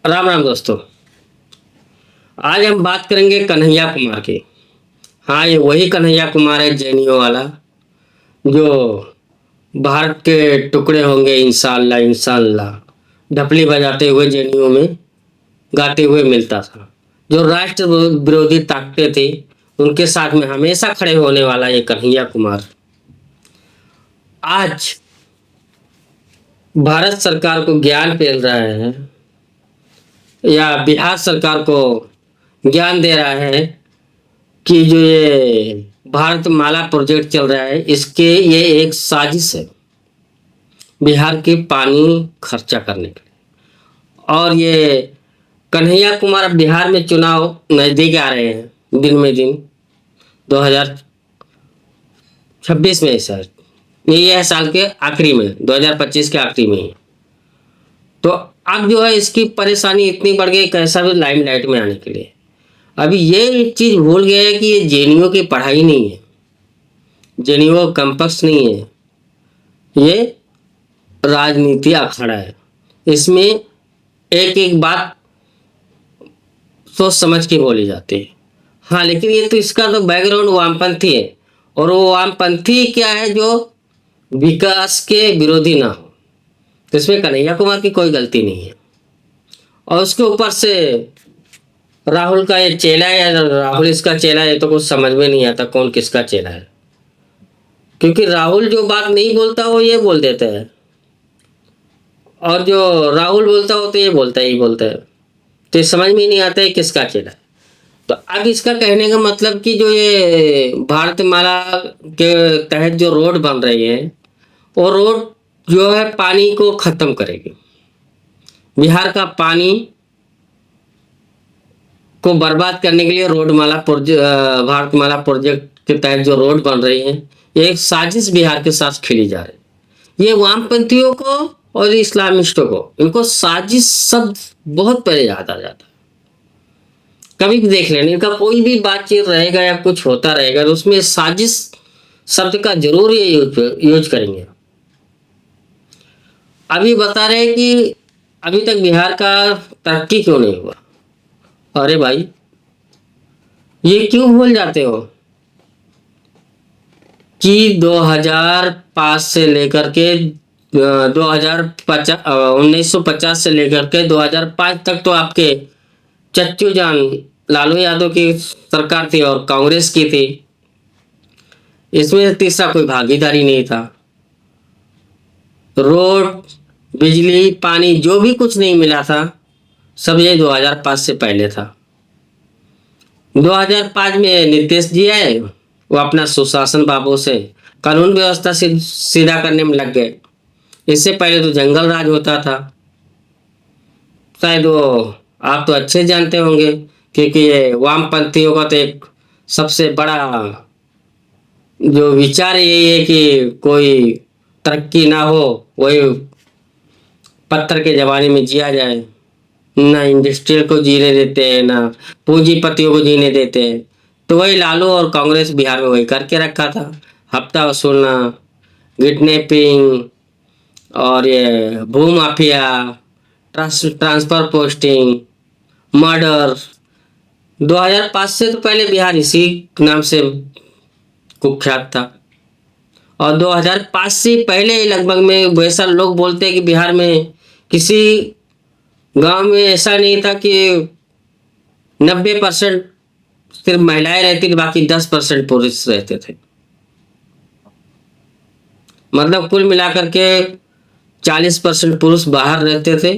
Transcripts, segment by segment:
राम राम दोस्तों। आज हम बात करेंगे कन्हैया कुमार की। हाँ, ये वही कन्हैया कुमार है जेएनयू वाला, जो भारत के टुकड़े होंगे इंशाअल्लाह इंशाअल्लाह ढपली बजाते हुए जेएनयू में गाते हुए मिलता था। जो राष्ट्र विरोधी ताकतें थी उनके साथ में हमेशा खड़े होने वाला ये कन्हैया कुमार आज भारत सरकार को ज्ञान पेल रहा है, या बिहार सरकार को ज्ञान दे रहा है कि जो ये भारत माला प्रोजेक्ट चल रहा है इसके ये एक साजिश है बिहार के पानी खर्चा करने के लिए। और ये कन्हैया कुमार अब बिहार में चुनाव नजदीक आ रहे हैं, दिन में दिन 2026 में सर, ये है साल के आखिरी में, 2025 के आखिरी में ही। तो अब जो है इसकी परेशानी इतनी बढ़ गई कैसा भी लाइमलाइट में आने के लिए। अभी ये चीज भूल गया है कि ये जेएनयू की पढ़ाई नहीं है, जेएनयू कैंपस नहीं है, ये राजनीति अखाड़ा है। इसमें एक एक बात सोच समझ के बोली जाती है। हाँ, लेकिन ये तो इसका तो बैकग्राउंड वामपंथी है, और वो वामपंथी क्या है जो विकास के विरोधी ना हो। तो इसमें कन्हैया कुमार की कोई गलती नहीं है। और उसके ऊपर से राहुल का ये चेला है या राहुल इसका चेला है, तो कुछ समझ में नहीं आता कौन किसका चेला है। क्योंकि राहुल जो बात नहीं बोलता वो ये बोल देता है, और जो राहुल बोलता हो तो ये बोलता ही बोलता है। तो ये समझ में ही नहीं आता है किसका चेला है। तो अब इसका कहने का मतलब कि जो ये भारतमाला के तहत जो रोड बन रही है वो रोड जो है पानी को खत्म करेगी। बिहार का पानी को बर्बाद करने के लिए भारतमाला प्रोजेक्ट के तहत जो रोड बन रही है ये एक साजिश बिहार के साथ खेली जा रही है। ये वामपंथियों को और इस्लामिस्टों को, इनको साजिश शब्द बहुत पहले याद आ जाता है। कभी भी देख लेना, इनका कोई भी बातचीत रहेगा या कुछ होता रहेगा तो उसमें साजिश शब्द का जरूर ये यूज करेंगे। अभी बता रहे हैं कि अभी तक बिहार का तरक्की क्यों नहीं हुआ। अरे भाई, ये क्यों भूल जाते हो कि 2005 से लेकर के 1950 से लेकर के 2005 तक तो आपके चच्चू जान लालू यादव की सरकार थी और कांग्रेस की थी। इसमें तीसरा कोई भागीदारी नहीं था। रोड, बिजली, पानी जो भी कुछ नहीं मिला था सब ये 2005 से पहले था। 2005 में नीतीश जी आए, वो अपना सुशासन बाबू से कानून व्यवस्था से सीधा करने में लग गए। इससे पहले तो जंगल राज होता था। शायद वो आप तो अच्छे जानते होंगे, क्योंकि ये वामपंथियों का तो एक सबसे बड़ा जो विचार यही है कि कोई तरक्की ना हो, वही पत्थर के जमाने में जिया जाए। ना इंडस्ट्रियल को जीने देते हैं, ना पूंजीपतियों को जीने देते हैं। तो वही लालू और कांग्रेस बिहार में वही करके रखा था। हफ्ता वसूलना, किडनैपिंग, और ये भू माफिया, ट्रांसफर पोस्टिंग, मर्डर। 2005 से तो पहले बिहार इसी नाम से कुख्यात था। और 2005 से पहले लगभग में वैसा लोग बोलते हैं कि बिहार में किसी गांव में ऐसा नहीं था कि 90% सिर्फ महिलाएं रहती थी, बाकी 10% पुरुष रहते थे। मतलब कुल मिलाकर के 40% पुरुष बाहर रहते थे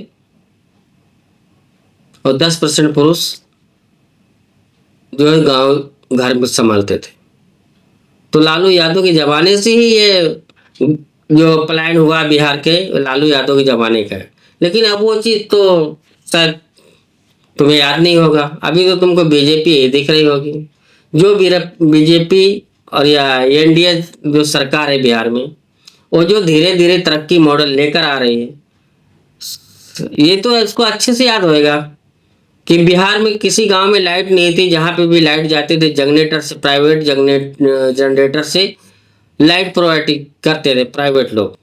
और 10% पुरुष जो है गांव घर में संभालते थे। तो लालू यादव के जमाने से ही ये जो पलायन हुआ बिहार के, लालू यादव के जमाने का है। लेकिन अब वो चीज तो शायद तुम्हें याद नहीं होगा। अभी तो तुमको बीजेपी दिख रही होगी। जो बीजेपी और या एनडीए जो सरकार है बिहार में, वो जो धीरे धीरे तरक्की मॉडल लेकर आ रही है, ये तो इसको अच्छे से याद होएगा कि बिहार में किसी गांव में लाइट नहीं थी, जहां पे भी लाइट जाते थे जनरेटर से, प्राइवेट जनरेटर से लाइट प्रोवाइड करते थे प्राइवेट लोग।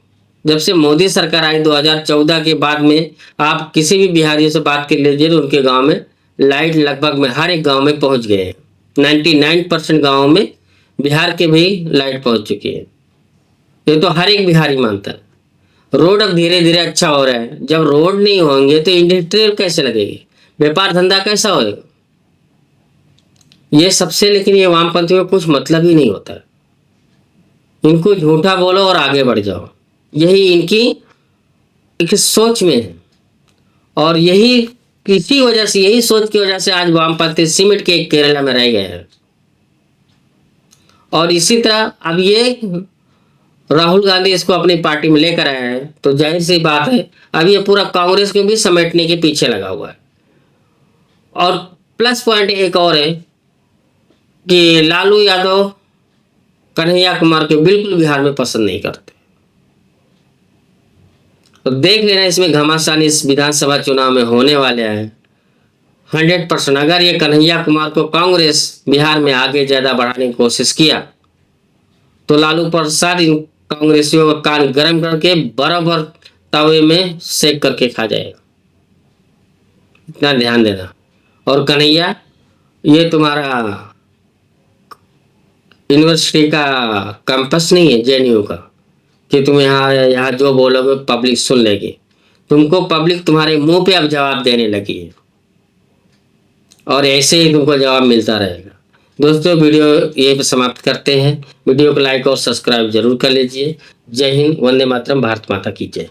जब से मोदी सरकार आई 2014 के बाद में, आप किसी भी बिहारी से बात कर लीजिए तो उनके गांव में लाइट लगभग में हर एक गांव में पहुंच गए हैं। 99% गाँव में बिहार के भी लाइट पहुंच चुकी है। ये तो हर एक बिहारी मानता है। रोड अब धीरे धीरे अच्छा हो रहा है। जब रोड नहीं होंगे तो इंडस्ट्रियल कैसे लगेगी, व्यापार धंधा कैसा होएगा? ये सबसे, लेकिन ये वामपंथी में कुछ मतलब ही नहीं होता। इनको झूठा बोलो और आगे बढ़ जाओ, यही इनकी एक सोच में है। और यही किसी वजह से, यही सोच की वजह से आज वामपंथी सीमेंट के केरला में रह गए हैं। और इसी तरह अब ये राहुल गांधी इसको अपनी पार्टी में लेकर आए हैं, तो जाहिर सी बात है अब ये पूरा कांग्रेस को भी समेटने के पीछे लगा हुआ है। और प्लस पॉइंट एक और है कि लालू यादव कन्हैया कुमार को बिल्कुल बिहार में पसंद नहीं करते। तो देख लेना इसमें घमासान इस विधानसभा चुनाव में होने वाले हैं 100%। अगर ये कन्हैया कुमार को कांग्रेस बिहार में आगे ज्यादा बढ़ाने की कोशिश किया तो लालू प्रसाद इन कांग्रेसियों का कान गर्म करके बराबर तवे में सेक करके खा जाएगा। इतना ध्यान देना। और कन्हैया, ये तुम्हारा यूनिवर्सिटी का कैंपस नहीं है जेएनयू का कि तुम यहाँ जो बोलोगे पब्लिक सुन लेगी। तुमको पब्लिक तुम्हारे मुंह पे अब जवाब देने लगी है, और ऐसे ही तुमको जवाब मिलता रहेगा। दोस्तों, वीडियो ये पे समाप्त करते हैं। वीडियो को लाइक और सब्सक्राइब जरूर कर लीजिए। जय हिंद, वंदे मातरम, भारत माता की जय।